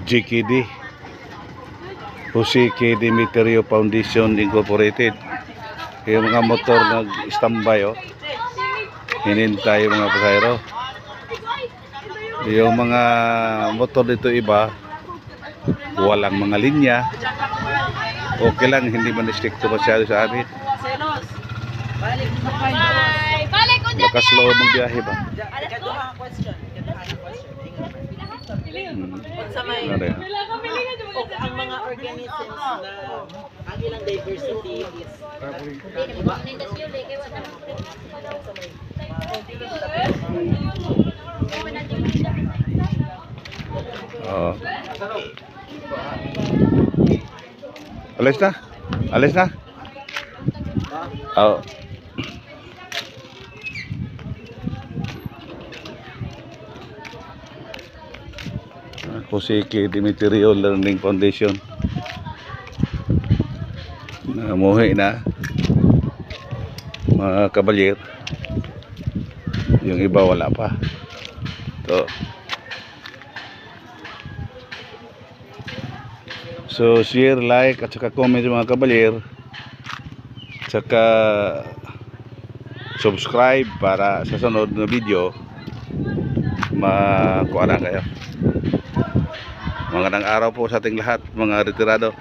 GKD, Jose K. Demeterio Foundation Incorporated. Yung mga motor nag-standby, oh. Hinintay yung mga pasahero. Yung mga motor dito iba, walang mga linya. Okay lang, hindi man stricto masyado sa amin. Lakas loob ng biyahe ba? Ang mga organisms na ang ilang diversity is oh. Alis na? Alis na? Oh. Jose K. Demeterio Learning Foundation. Namuhi na mga kabalyer. Yung iba wala pa. So share, like at saka comment mga kabalyer. Saka subscribe para sa sunod na video makuha na kayo. Magandang araw po sa ating lahat mga retirado.